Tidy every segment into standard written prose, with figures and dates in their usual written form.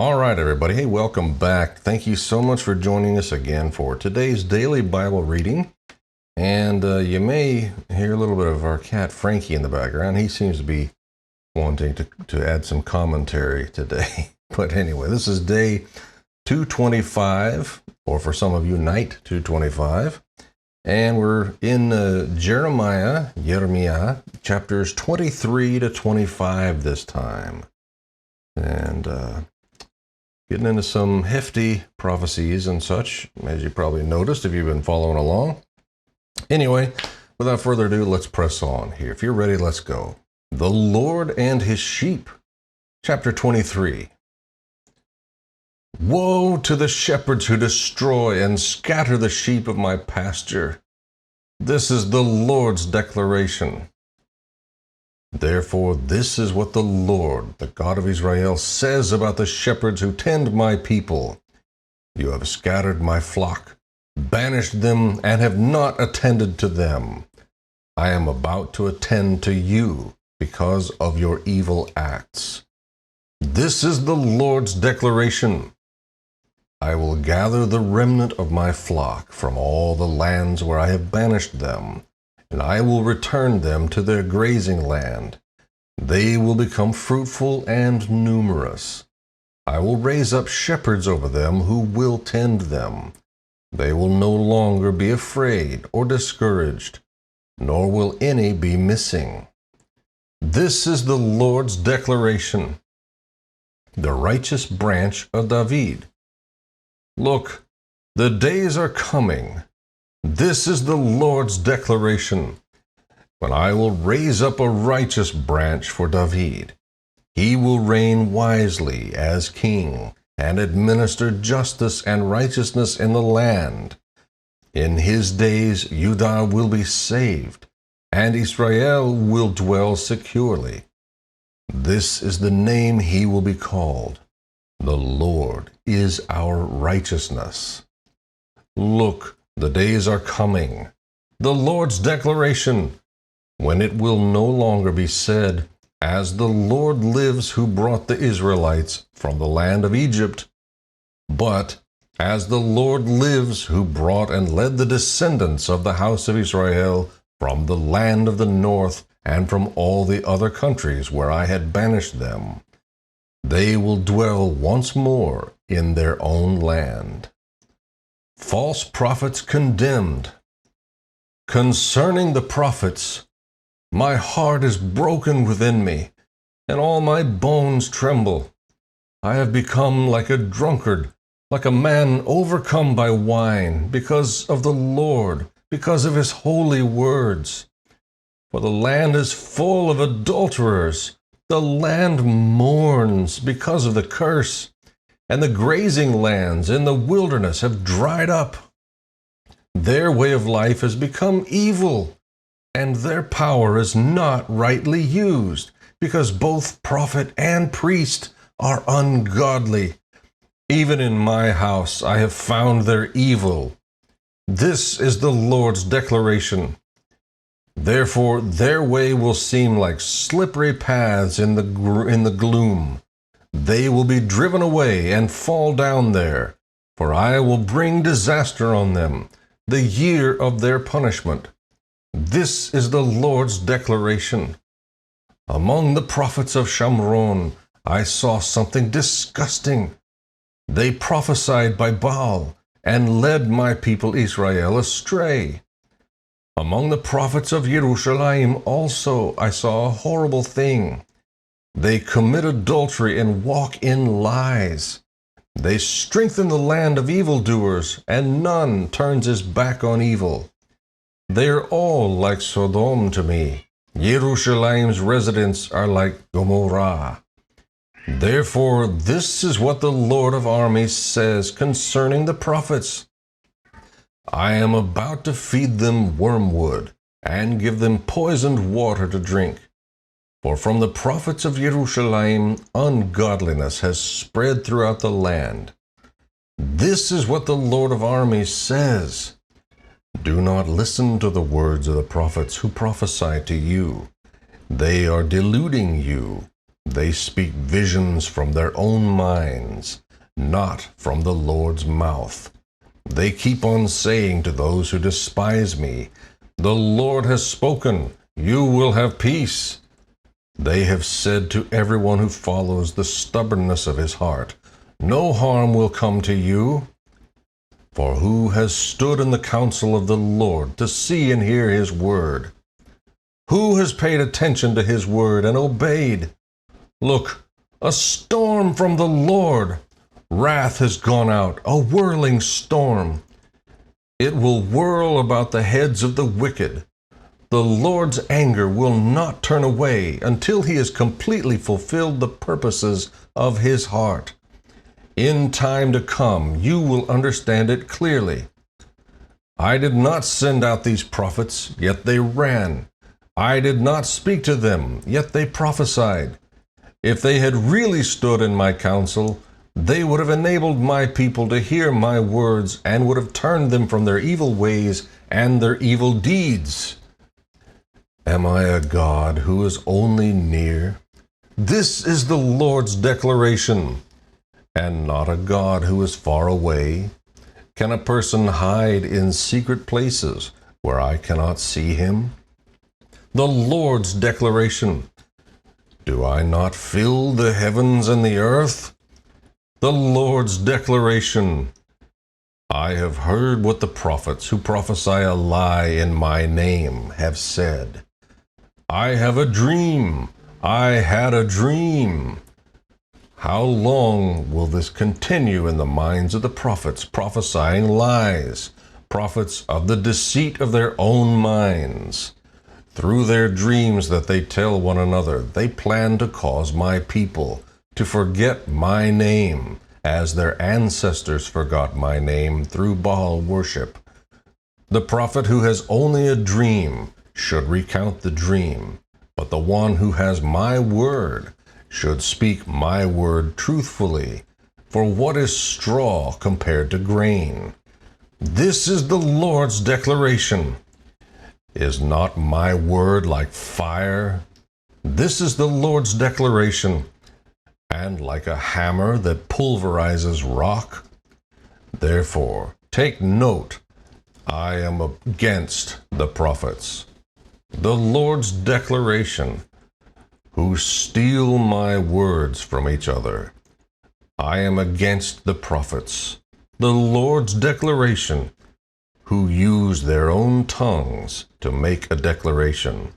All right, everybody. Hey, welcome back. Thank you so much for joining us again for today's daily Bible reading. And you may hear a little bit of our cat Frankie in the background. He seems to be wanting to add some commentary today. But anyway, this is day 225, or for some of you, night 225. And we're in Jeremiah, chapters 23 to 25 this time. And getting into some hefty prophecies and such, as you probably noticed if you've been following along. Anyway, without further ado, let's press on here. If you're ready, let's go. The Lord and His sheep, chapter 23. Woe to the shepherds who destroy and scatter the sheep of my pasture. This is the Lord's declaration. Therefore, this is what the Lord, the God of Israel, says about the shepherds who tend my people. You have scattered my flock, banished them, and have not attended to them. I am about to attend to you because of your evil acts. This is the Lord's declaration. I will gather the remnant of my flock from all the lands where I have banished them, and I will return them to their grazing land. They will become fruitful and numerous. I will raise up shepherds over them who will tend them. They will no longer be afraid or discouraged, nor will any be missing. This is the Lord's declaration. The righteous branch of David. Look, the days are coming. This is the Lord's declaration, when I will raise up a righteous branch for David. He will reign wisely as king and administer justice and righteousness in the land. In his days Judah will be saved, and Israel will dwell securely. This is the name he will be called. The Lord is our righteousness. Look, the days are coming, the Lord's declaration, when it will no longer be said, as the Lord lives who brought the Israelites from the land of Egypt, but as the Lord lives who brought and led the descendants of the house of Israel from the land of the north and from all the other countries where I had banished them. They will dwell once more in their own land. False prophets condemned. Concerning the prophets, my heart is broken within me, and all my bones tremble. I have become like a drunkard, like a man overcome by wine, because of the Lord, because of his holy words. For the land is full of adulterers. The land mourns because of the curse, and the grazing lands in the wilderness have dried up. Their way of life has become evil, and their power is not rightly used, because both prophet and priest are ungodly. Even in my house I have found their evil. This is the Lord's declaration. Therefore their way will seem like slippery paths in the gloom. They will be driven away and fall down there, for I will bring disaster on them, the year of their punishment. This is the Lord's declaration. Among the prophets of Shamron, I saw something disgusting. They prophesied by Baal and led my people Israel astray. Among the prophets of Jerusalem also I saw a horrible thing. They commit adultery and walk in lies. They strengthen the land of evildoers, and none turns his back on evil. They are all like Sodom to me. Jerusalem's residents are like Gomorrah. Therefore, this is what the Lord of armies says concerning the prophets. I am about to feed them wormwood and give them poisoned water to drink. For from the prophets of Jerusalem, ungodliness has spread throughout the land. This is what the Lord of armies says. Do not listen to the words of the prophets who prophesy to you. They are deluding you. They speak visions from their own minds, not from the Lord's mouth. They keep on saying to those who despise me, "The Lord has spoken, you will have peace." They have said to everyone who follows the stubbornness of his heart, "No harm will come to you." For who has stood in the counsel of the Lord to see and hear his word? Who has paid attention to his word and obeyed? Look, a storm from the Lord. Wrath has gone out, a whirling storm. It will whirl about the heads of the wicked. The Lord's anger will not turn away until he has completely fulfilled the purposes of his heart. In time to come, you will understand it clearly. I did not send out these prophets, yet they ran. I did not speak to them, yet they prophesied. If they had really stood in my counsel, they would have enabled my people to hear my words and would have turned them from their evil ways and their evil deeds. Am I a God who is only near? This is the Lord's declaration. And not a God who is far away? Can a person hide in secret places where I cannot see him? The Lord's declaration. Do I not fill the heavens and the earth? The Lord's declaration. I have heard what the prophets who prophesy a lie in my name have said. I have a dream. I had a dream. How long will this continue in the minds of the prophets prophesying lies, prophets of the deceit of their own minds? Through their dreams that they tell one another, they plan to cause my people to forget my name, as their ancestors forgot my name through Baal worship. The prophet who has only a dream should recount the dream, but the one who has my word should speak my word truthfully. For what is straw compared to grain? This is the Lord's declaration. Is not my word like fire? This is the Lord's declaration. And like a hammer that pulverizes rock? Therefore, take note, I am against the prophets. The Lord's declaration, who steal my words from each other. I am against the prophets, the Lord's declaration, who use their own tongues to make a declaration.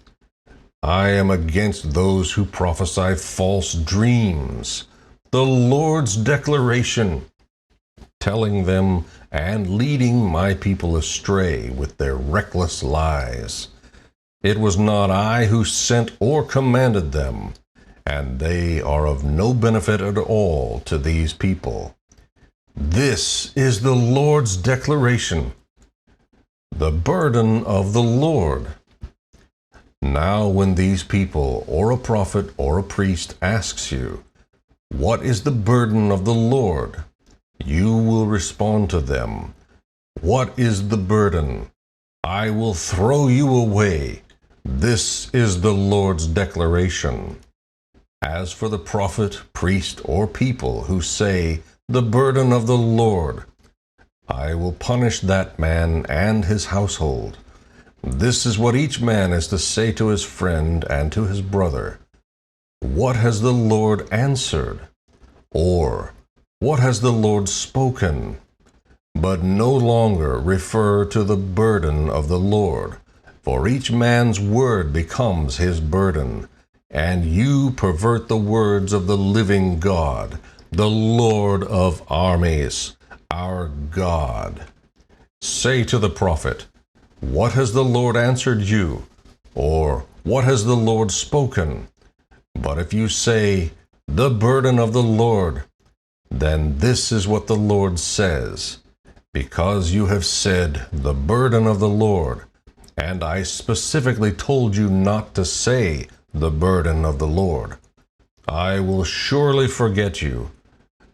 I am against those who prophesy false dreams, the Lord's declaration, telling them and leading my people astray with their reckless lies. It was not I who sent or commanded them, and they are of no benefit at all to these people. This is the Lord's declaration, the burden of the Lord. Now when these people, or a prophet or a priest, asks you, "What is the burden of the Lord?" you will respond to them, "What is the burden? I will throw you away. This is the Lord's declaration." As for the prophet, priest, or people who say, "The burden of the Lord," I will punish that man and his household. This is what each man is to say to his friend and to his brother. What has the Lord answered? Or, what has the Lord spoken? But no longer refer to the burden of the Lord, for each man's word becomes his burden, and you pervert the words of the living God, the Lord of armies, our God. Say to the prophet, "What has the Lord answered you?" Or, "What has the Lord spoken?" But if you say, "The burden of the Lord," then this is what the Lord says. Because you have said, "The burden of the Lord," and I specifically told you not to say, "The burden of the Lord," I will surely forget you.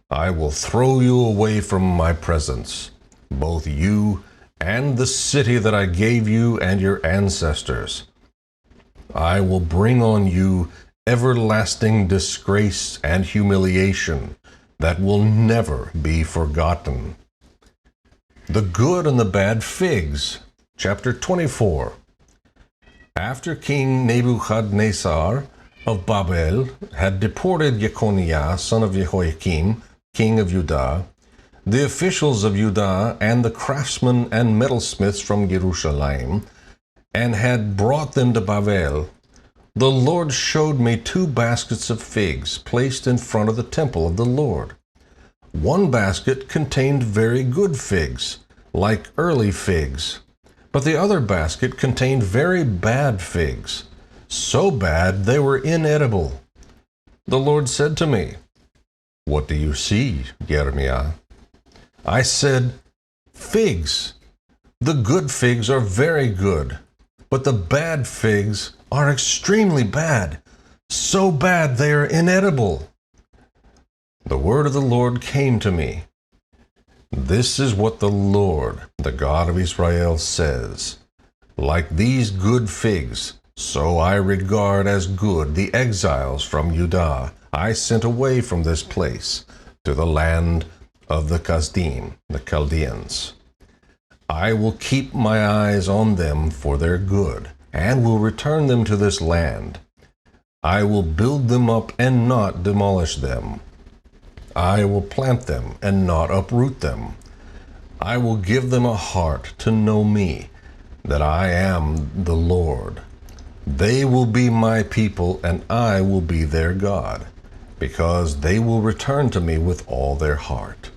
I will throw you away from my presence, both you and the city that I gave you and your ancestors. I will bring on you everlasting disgrace and humiliation that will never be forgotten. The good and the bad figs. Chapter 24. After King Nebuchadnezzar of Babel had deported Jeconiah, son of Jehoiakim, king of Judah, the officials of Judah and the craftsmen and metalsmiths from Jerusalem, and had brought them to Babel, the Lord showed me 2 baskets of figs placed in front of the temple of the Lord. One basket contained very good figs, like early figs, but the other basket contained very bad figs, so bad they were inedible. The Lord said to me, "What do you see, Jeremiah?" I said, "Figs. The good figs are very good, but the bad figs are extremely bad, so bad they are inedible." The word of the Lord came to me. This is what the Lord, the God of Israel, says. Like these good figs, so I regard as good the exiles from Judah I sent away from this place to the land of the Kasdim, the Chaldeans. I will keep my eyes on them for their good, and will return them to this land. I will build them up and not demolish them. I will plant them and not uproot them. I will give them a heart to know me, that I am the Lord. They will be my people, and I will be their God, because they will return to me with all their heart.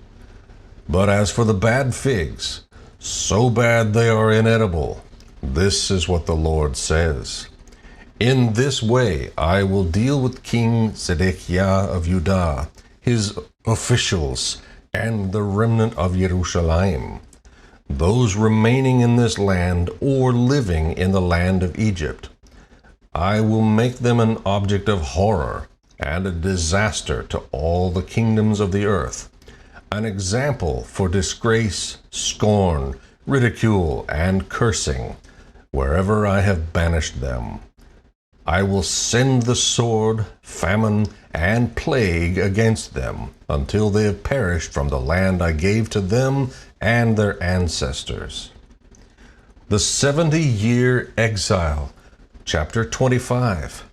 But as for the bad figs, so bad they are inedible, this is what the Lord says. In this way I will deal with King Zedekiah of Judah, his officials, and the remnant of Jerusalem, those remaining in this land or living in the land of Egypt. I will make them an object of horror and a disaster to all the kingdoms of the earth, an example for disgrace, scorn, ridicule, and cursing, wherever I have banished them. I will send the sword, famine, and plague against them until they have perished from the land I gave to them and their ancestors. The 70-year exile, chapter 25.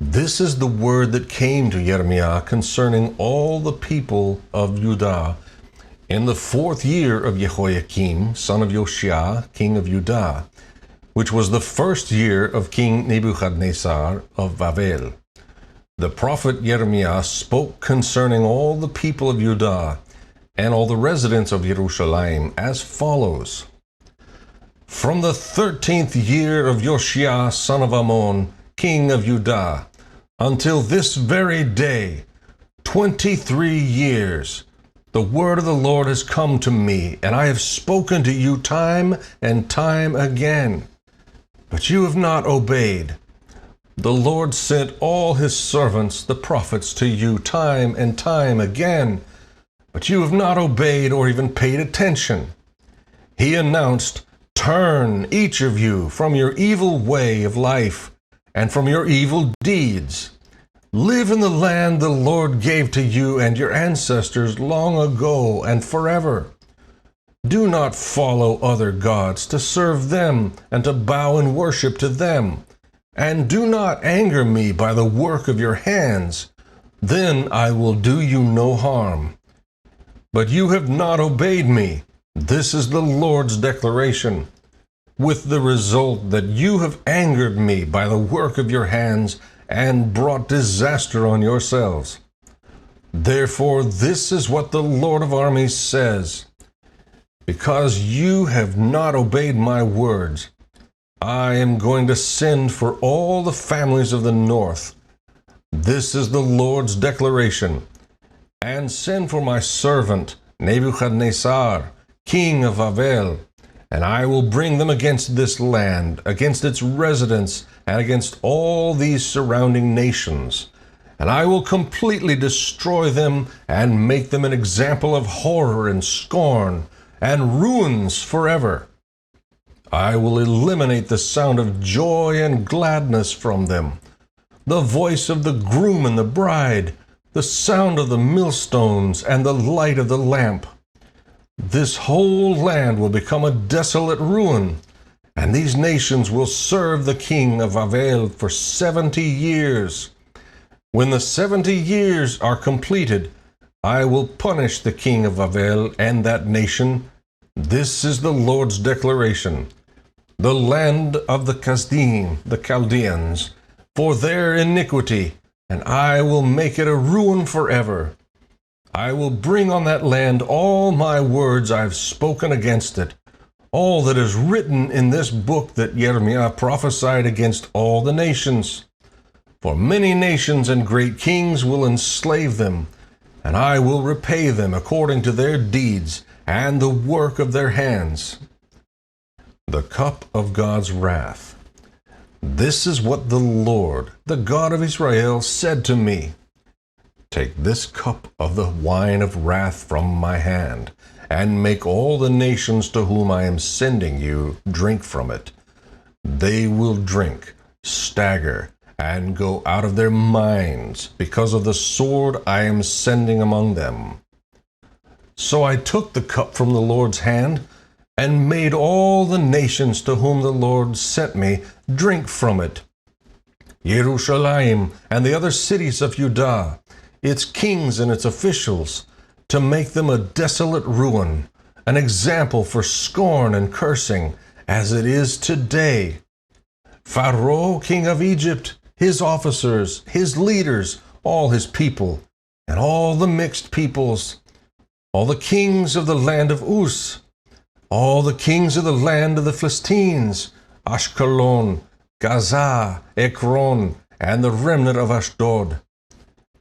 This is the word that came to Jeremiah concerning all the people of Judah in the 4th year of Jehoiakim, son of Josiah, king of Judah, which was the 1st year of King Nebuchadnezzar of Babel. The prophet Jeremiah spoke concerning all the people of Judah and all the residents of Jerusalem as follows. From the 13th year of Josiah, son of Ammon, king of Judah, until this very day, 23 years, the word of the Lord has come to me, and I have spoken to you time and time again. But you have not obeyed. The Lord sent all his servants, the prophets, to you time and time again, but you have not obeyed or even paid attention. He announced, "Turn, each of you, from your evil way of life and from your evil deeds. Live in the land the Lord gave to you and your ancestors long ago and forever. Do not follow other gods to serve them and to bow in worship to them. And do not anger me by the work of your hands. Then I will do you no harm. But you have not obeyed me. This is the Lord's declaration, with the result that you have angered me by the work of your hands and brought disaster on yourselves. Therefore, this is what the Lord of armies says. Because you have not obeyed my words, I am going to send for all the families of the north. This is the Lord's declaration. And send for my servant Nebuchadnezzar, king of Babel, and I will bring them against this land, against its residents, and against all these surrounding nations. And I will completely destroy them and make them an example of horror and scorn and ruins forever. I will eliminate the sound of joy and gladness from them. the voice of the groom and the bride, the sound of the millstones and the light of the lamp. This whole land will become a desolate ruin, and these nations will serve the king of Babel for 70 years. When the 70 years are completed, I will punish the king of Babel and that nation. This is the Lord's declaration. The land of the Chaldeans, for their iniquity, and I will make it a ruin forever. I will bring on that land all my words I've spoken against it, all that is written in this book that Jeremiah prophesied against all the nations. For many nations and great kings will enslave them, and I will repay them according to their deeds and the work of their hands. The cup of God's wrath. This is what the Lord, the God of Israel, said to me. Take this cup of the wine of wrath from my hand, and make all the nations to whom I am sending you drink from it. They will drink, stagger, and go out of their minds because of the sword I am sending among them. So I took the cup from the Lord's hand, and made all the nations to whom the Lord sent me drink from it. Jerusalem and the other cities of Judah, its kings and its officials, to make them a desolate ruin, an example for scorn and cursing, as it is today. Pharaoh, king of Egypt, his officers, his leaders, all his people, and all the mixed peoples, all the kings of the land of Uz, all the kings of the land of the Philistines, Ashkelon, Gaza, Ekron, and the remnant of Ashdod,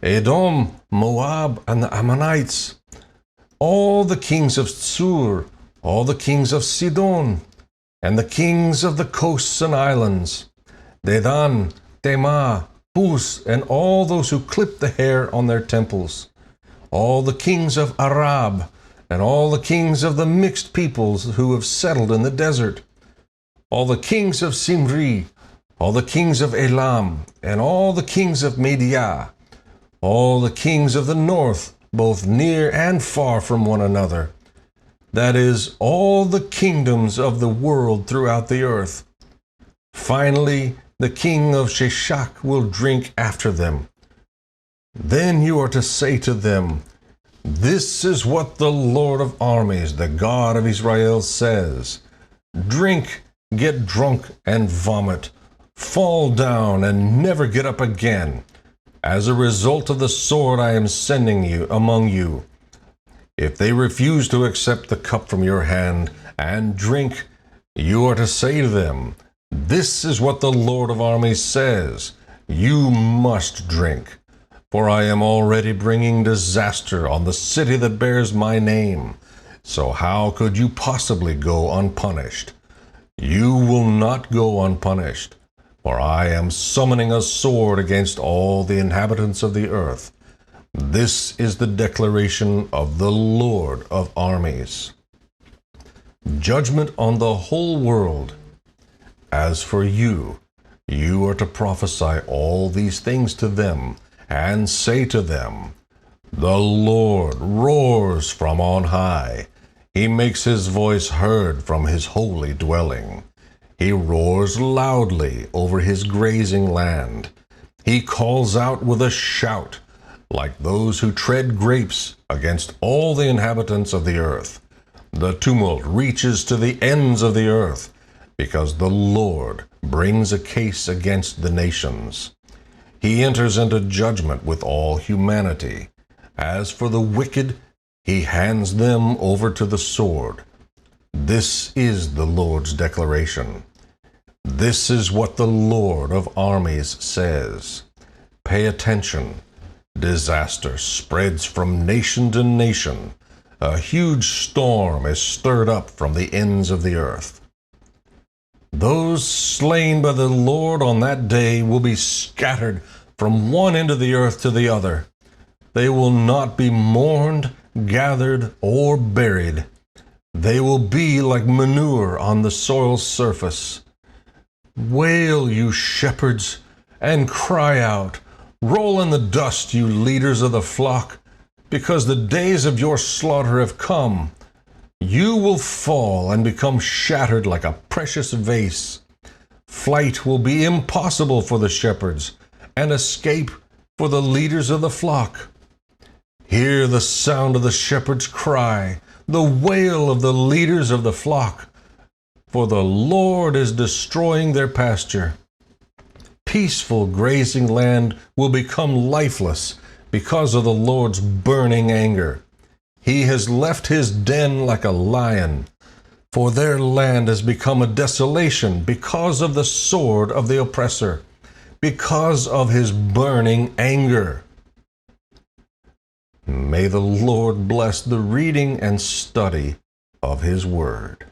Edom, Moab, and the Ammonites, all the kings of Sur, all the kings of Sidon, and the kings of the coasts and islands, Dedan, Tema, Bus, and all those who clip the hair on their temples, all the kings of Arab, and all the kings of the mixed peoples who have settled in the desert, all the kings of Simri, all the kings of Elam, and all the kings of Media, all the kings of the north, both near and far from one another, that is, all the kingdoms of the world throughout the earth. Finally, the king of Sheshach will drink after them. Then you are to say to them, This is what the Lord of armies, the God of Israel, says. Drink, get drunk, and vomit. Fall down and never get up again, as a result of the sword I am sending you among you. If they refuse to accept the cup from your hand and drink, you are to say to them, This is what the Lord of armies says. You must drink. For I am already bringing disaster on the city that bears my name. So how could you possibly go unpunished? You will not go unpunished, for I am summoning a sword against all the inhabitants of the earth. This is the declaration of the Lord of armies. Judgment on the whole world. As for you, you are to prophesy all these things to them, and say to them, The Lord roars from on high. He makes his voice heard from his holy dwelling. He roars loudly over his grazing land. He calls out with a shout, like those who tread grapes, against all the inhabitants of the earth. The tumult reaches to the ends of the earth, because the Lord brings a case against the nations. He enters into judgment with all humanity. As for the wicked, he hands them over to the sword. This is the Lord's declaration. This is what the Lord of armies says. Pay attention. Disaster spreads from nation to nation. A huge storm is stirred up from the ends of the earth. Those slain by the Lord on that day will be scattered from one end of the earth to the other. They will not be mourned, gathered, or buried. They will be like manure on the soil's surface. Wail, you shepherds, and cry out. Roll in the dust, you leaders of the flock, because the days of your slaughter have come. You will fall and become shattered like a precious vase. Flight will be impossible for the shepherds, and escape for the leaders of the flock. Hear the sound of the shepherd's cry, the wail of the leaders of the flock, for the Lord is destroying their pasture. Peaceful grazing land will become lifeless because of the Lord's burning anger. He has left his den like a lion, for their land has become a desolation because of the sword of the oppressor, because of his burning anger. May the Lord bless the reading and study of his word.